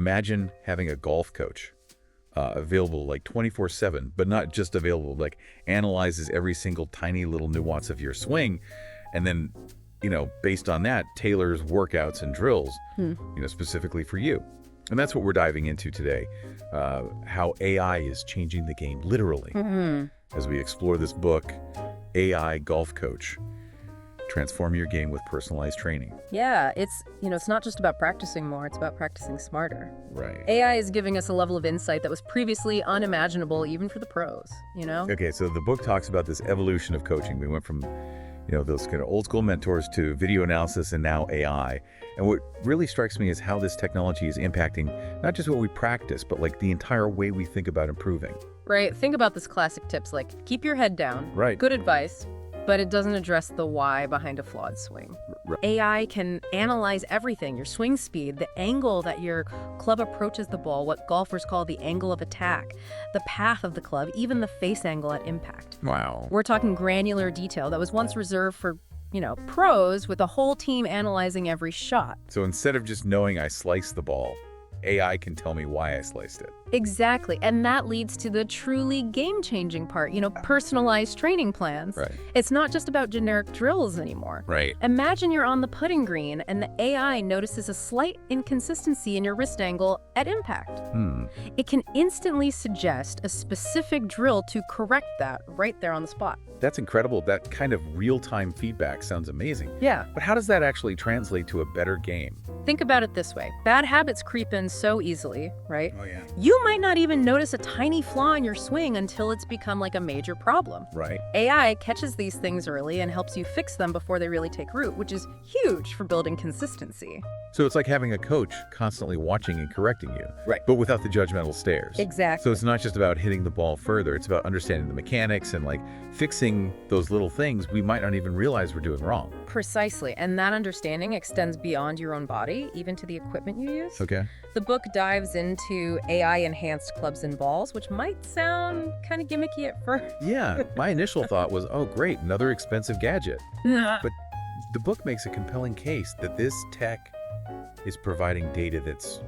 Imagine having a golf coach available like 24/7, but not just available, like analyzes every single tiny little nuance of your swing, and then, based on that, tailors workouts and drills, specifically for you. And that's what we're diving into today, how AI is changing the game, literally, as we explore this book, AI Golf Coach. Transform your game with personalized training. Yeah, it's not just about practicing more, it's about practicing smarter. Right. AI is giving us a level of insight that was previously unimaginable even for the pros, Okay, so the book talks about this evolution of coaching. We went from, those kind of old school mentors to video analysis and now AI. And what really strikes me is how this technology is impacting not just what we practice, but like the entire way we think about improving. Right, think about this classic tips like keep your head down. Right. Good advice. But it doesn't address the why behind a flawed swing. Right. AI can analyze everything, your swing speed, the angle that your club approaches the ball, what golfers call the angle of attack, the path of the club, even the face angle at impact. Wow. We're talking granular detail that was once reserved for, pros with a whole team analyzing every shot. So instead of just knowing I sliced the ball, AI can tell me why I sliced it. Exactly. And that leads to the truly game-changing part, personalized training plans. Right. It's not just about generic drills anymore. Right. Imagine you're on the putting green and the AI notices a slight inconsistency in your wrist angle at impact. It can instantly suggest a specific drill to correct that right there on the spot. That's incredible. That kind of real-time feedback sounds amazing. Yeah. But how does that actually translate to a better game? Think about it this way. Bad habits creep in so easily, right? Oh, yeah. You might not even notice a tiny flaw in your swing until it's become like a major problem. Right. AI catches these things early and helps you fix them before they really take root, which is huge for building consistency. So it's like having a coach constantly watching and correcting you. Right. But without the judgmental stares. Exactly. So it's not just about hitting the ball further. It's about understanding the mechanics and like fixing those little things we might not even realize we're doing wrong. Precisely. And that understanding extends beyond your own body, even to the equipment you use. Okay. The book dives into AI-enhanced clubs and balls, which might sound kind of gimmicky at first. Yeah. My initial thought was, oh, great, another expensive gadget. But the book makes a compelling case that this tech is providing data that's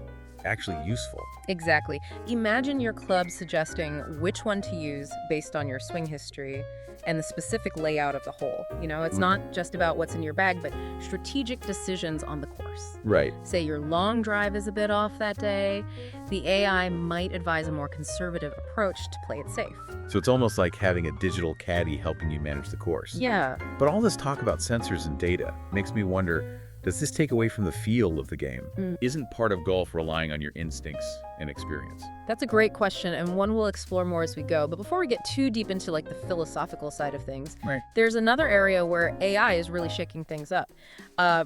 actually useful. Exactly. Imagine your club suggesting which one to use based on your swing history and the specific layout of the hole. It's not just about what's in your bag, but strategic decisions on the course. Right. Say your long drive is a bit off that day, the AI might advise a more conservative approach to play it safe. So it's almost like having a digital caddy helping you manage the course. Yeah. But all this talk about sensors and data makes me wonder, does this take away from the feel of the game? Isn't part of golf relying on your instincts and experience? That's a great question, and one we'll explore more as we go. But before we get too deep into the philosophical side of things, Right. There's another area where AI is really shaking things up.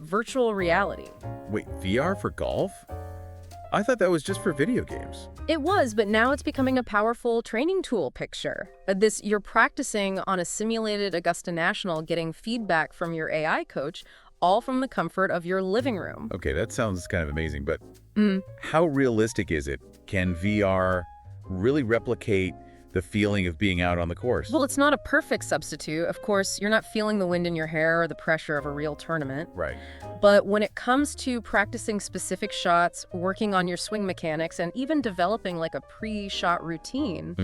Virtual reality. Wait, VR for golf? I thought that was just for video games. It was, but now it's becoming a powerful training tool picture. You're practicing on a simulated Augusta National, getting feedback from your AI coach, all from the comfort of your living room. Okay, that sounds kind of amazing, but how realistic is it? Can VR really replicate the feeling of being out on the course? Well, it's not a perfect substitute. Of course, you're not feeling the wind in your hair or the pressure of a real tournament. Right. But when it comes to practicing specific shots, working on your swing mechanics, and even developing like a pre-shot routine,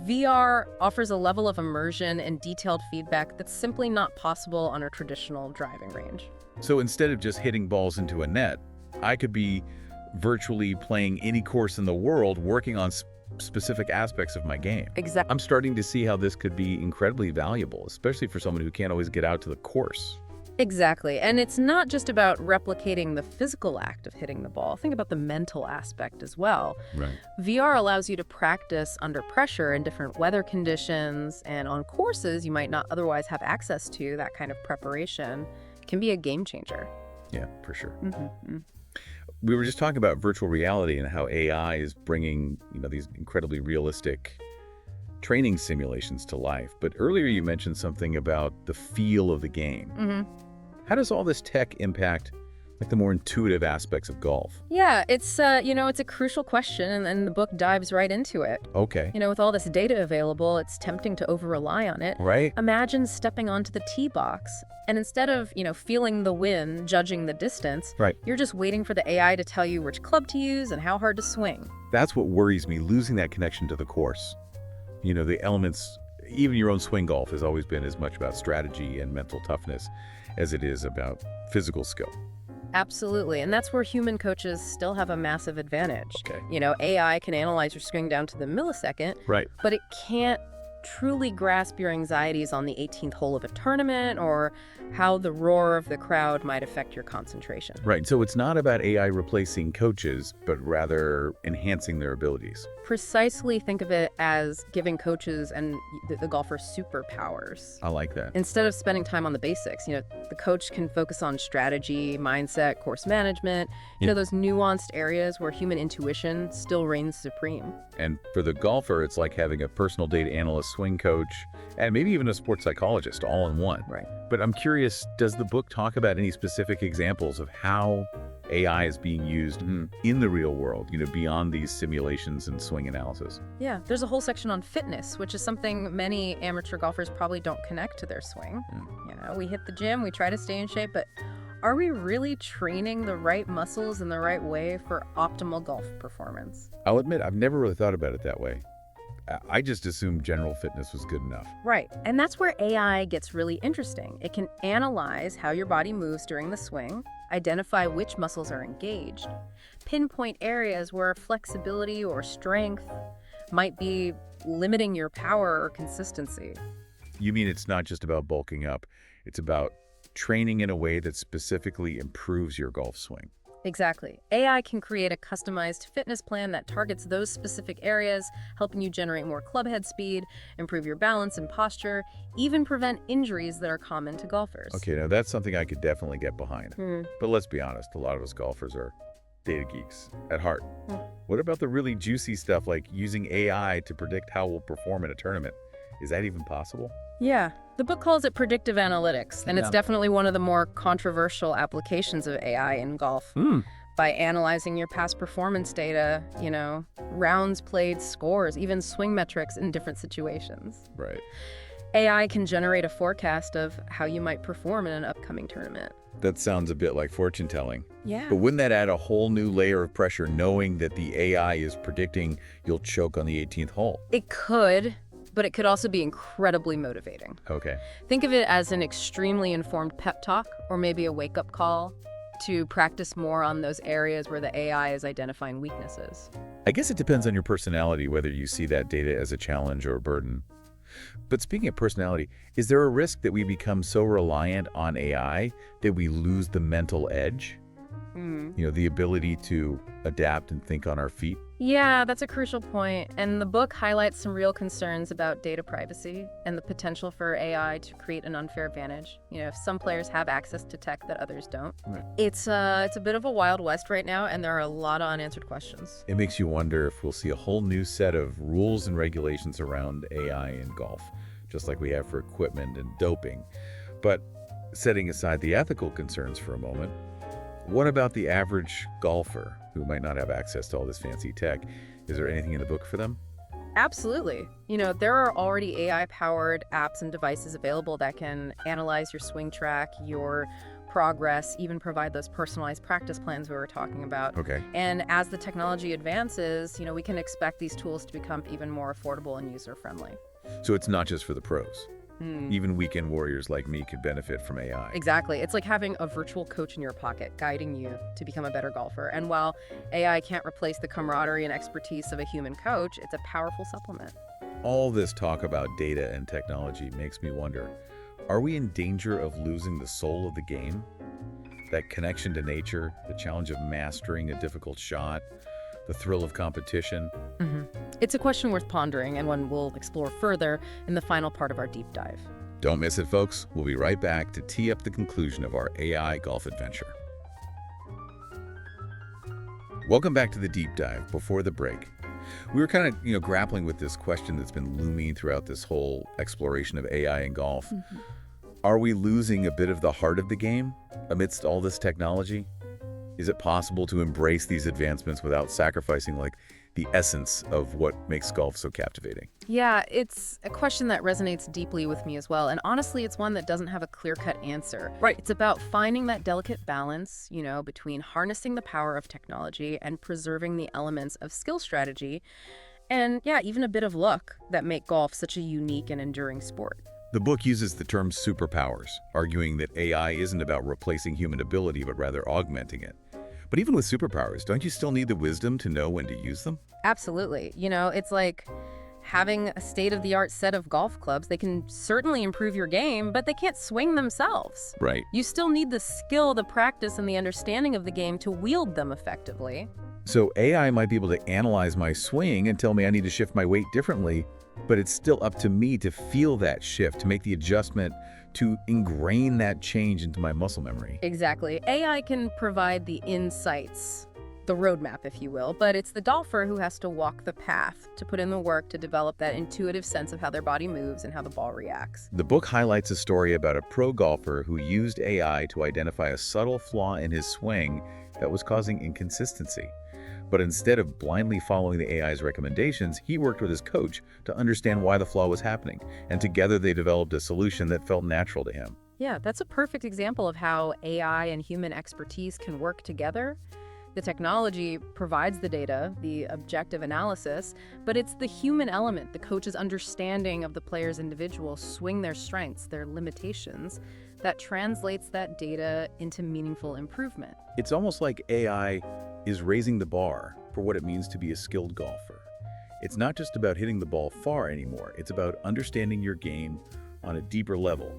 VR offers a level of immersion and detailed feedback that's simply not possible on a traditional driving range. So instead of just hitting balls into a net, I could be virtually playing any course in the world, working on specific aspects of my game. Exactly. I'm starting to see how this could be incredibly valuable, especially for someone who can't always get out to the course. Exactly. And it's not just about replicating the physical act of hitting the ball. Think about the mental aspect as well. Right. VR allows you to practice under pressure in different weather conditions, and on courses you might not otherwise have access to. That kind of preparation can be a game changer. Yeah, for sure. Mm-hmm. We were just talking about virtual reality and how AI is bringing, these incredibly realistic training simulations to life. But earlier you mentioned something about the feel of the game. How does all this tech impact Like the more intuitive aspects of golf. Yeah, it's it's a crucial question, and the book dives right into it. Okay. With all this data available, it's tempting to over-rely on it. Right? Imagine stepping onto the tee box, and instead of, feeling the wind, judging the distance, Right. you're just waiting for the AI to tell you which club to use and how hard to swing. That's what worries me, losing that connection to the course. The elements, even your own swing golf has always been as much about strategy and mental toughness as it is about physical skill. Absolutely, and that's where human coaches still have a massive advantage. Okay. AI can analyze your swing down to the millisecond, Right. but it can't truly grasp your anxieties on the 18th hole of a tournament or how the roar of the crowd might affect your concentration. Right. So it's not about AI replacing coaches, but rather enhancing their abilities. Precisely, think of it as giving coaches and the golfers superpowers. I like that. Instead of spending time on the basics, the coach can focus on strategy, mindset, course management, those nuanced areas where human intuition still reigns supreme. And for the golfer, it's like having a personal data analyst, swing coach, and maybe even a sports psychologist all in one. Right. But I'm curious, does the book talk about any specific examples of how AI is being used in the real world, beyond these simulations and swing analysis? Yeah, there's a whole section on fitness, which is something many amateur golfers probably don't connect to their swing. We hit the gym, we try to stay in shape, but are we really training the right muscles in the right way for optimal golf performance? I'll admit, I've never really thought about it that way. I just assumed general fitness was good enough. Right, and that's where AI gets really interesting. It can analyze how your body moves during the swing, identify which muscles are engaged, pinpoint areas where flexibility or strength might be limiting your power or consistency. You mean it's not just about bulking up, it's about training in a way that specifically improves your golf swing. Exactly. AI can create a customized fitness plan that targets those specific areas, helping you generate more club head speed, improve your balance and posture, even prevent injuries that are common to golfers. Okay, now that's something I could definitely get behind. But let's be honest, a lot of us golfers are data geeks at heart. What about the really juicy stuff like using AI to predict how we'll perform in a tournament? Is that even possible? Yeah, the book calls it predictive analytics, and it's definitely one of the more controversial applications of AI in golf. By analyzing your past performance data, rounds played, scores, even swing metrics in different situations. Right. AI can generate a forecast of how you might perform in an upcoming tournament. That sounds a bit like fortune telling. Yeah. But wouldn't that add a whole new layer of pressure knowing that the AI is predicting you'll choke on the 18th hole? It could, but it could also be incredibly motivating. Okay. Think of it as an extremely informed pep talk or maybe a wake-up call to practice more on those areas where the AI is identifying weaknesses. I guess it depends on your personality whether you see that data as a challenge or a burden. But speaking of personality, is there a risk that we become so reliant on AI that we lose the mental edge? The ability to adapt and think on our feet? Yeah, that's a crucial point. And the book highlights some real concerns about data privacy and the potential for AI to create an unfair advantage. If some players have access to tech that others don't. Right. It's a bit of a wild west right now, and there are a lot of unanswered questions. It makes you wonder if we'll see a whole new set of rules and regulations around AI in golf, just like we have for equipment and doping. But setting aside the ethical concerns for a moment, what about the average golfer who might not have access to all this fancy tech? Is there anything in the book for them? Absolutely. There are already AI-powered apps and devices available that can analyze your swing track, your progress, even provide those personalized practice plans we were talking about. Okay. And as the technology advances, we can expect these tools to become even more affordable and user-friendly. So it's not just for the pros. Even weekend warriors like me could benefit from AI. Exactly. It's like having a virtual coach in your pocket guiding you to become a better golfer. And while AI can't replace the camaraderie and expertise of a human coach, it's a powerful supplement. All this talk about data and technology makes me wonder, are we in danger of losing the soul of the game? That connection to nature, the challenge of mastering a difficult shot, the thrill of competition? It's a question worth pondering and one we'll explore further in the final part of our deep dive. Don't miss it, folks. We'll be right back to tee up the conclusion of our AI golf adventure. Welcome back to the deep dive. Before the break, we were kind of, grappling with this question that's been looming throughout this whole exploration of AI in golf. Are we losing a bit of the heart of the game amidst all this technology? Is it possible to embrace these advancements without sacrificing, like, the essence of what makes golf so captivating? Yeah, it's a question that resonates deeply with me as well. And honestly, it's one that doesn't have a clear-cut answer. Right. It's about finding that delicate balance, between harnessing the power of technology and preserving the elements of skill strategy and, yeah, even a bit of luck that make golf such a unique and enduring sport. The book uses the term superpowers, arguing that AI isn't about replacing human ability, but rather augmenting it. But even with superpowers, don't you still need the wisdom to know when to use them? Absolutely. It's like having a state-of-the-art set of golf clubs. They can certainly improve your game, but they can't swing themselves. Right. You still need the skill, the practice, and the understanding of the game to wield them effectively. So AI might be able to analyze my swing and tell me I need to shift my weight differently, but it's still up to me to feel that shift, to make the adjustment, to ingrain that change into my muscle memory. Exactly. AI can provide the insights, the roadmap, if you will, but it's the golfer who has to walk the path, to put in the work to develop that intuitive sense of how their body moves and how the ball reacts. The book highlights a story about a pro golfer who used AI to identify a subtle flaw in his swing that was causing inconsistency. But instead of blindly following the AI's recommendations, he worked with his coach to understand why the flaw was happening, and together they developed a solution that felt natural to him. Yeah, that's a perfect example of how AI and human expertise can work together. The technology provides the data, the objective analysis, but it's the human element, the coach's understanding of the player's individual swing, their strengths, their limitations, that translates that data into meaningful improvement. It's almost like AI is raising the bar for what it means to be a skilled golfer. It's not just about hitting the ball far anymore. It's about understanding your game on a deeper level,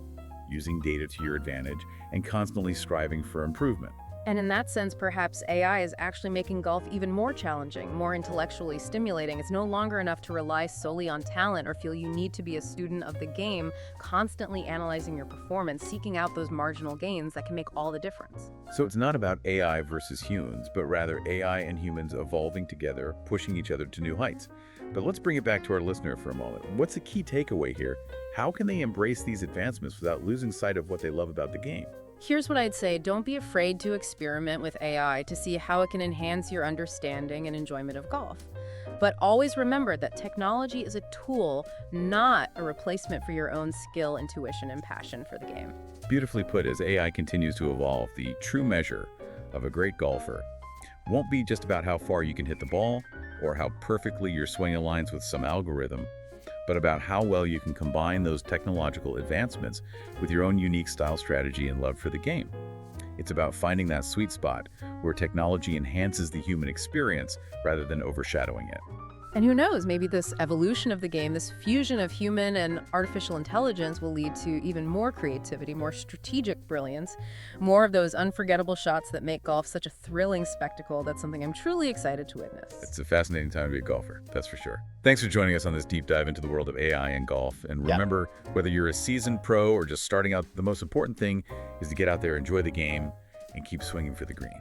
using data to your advantage, and constantly striving for improvement. And in that sense, perhaps AI is actually making golf even more challenging, more intellectually stimulating. It's no longer enough to rely solely on talent or feel you need to be a student of the game, constantly analyzing your performance, seeking out those marginal gains that can make all the difference. So it's not about AI versus humans, but rather AI and humans evolving together, pushing each other to new heights. But let's bring it back to our listener for a moment. What's the key takeaway here? How can they embrace these advancements without losing sight of what they love about the game? Here's what I'd say. Don't be afraid to experiment with AI to see how it can enhance your understanding and enjoyment of golf. But always remember that technology is a tool, not a replacement for your own skill, intuition, and passion for the game. Beautifully put. As AI continues to evolve, the true measure of a great golfer won't be just about how far you can hit the ball or how perfectly your swing aligns with some algorithm, but about how well you can combine those technological advancements with your own unique style, strategy, and love for the game. It's about finding that sweet spot where technology enhances the human experience rather than overshadowing it. And who knows, maybe this evolution of the game, this fusion of human and artificial intelligence will lead to even more creativity, more strategic brilliance, more of those unforgettable shots that make golf such a thrilling spectacle. That's something I'm truly excited to witness. It's a fascinating time to be a golfer, that's for sure. Thanks for joining us on this deep dive into the world of AI and golf. And remember, whether you're a seasoned pro or just starting out, the most important thing is to get out there, enjoy the game, and keep swinging for the green.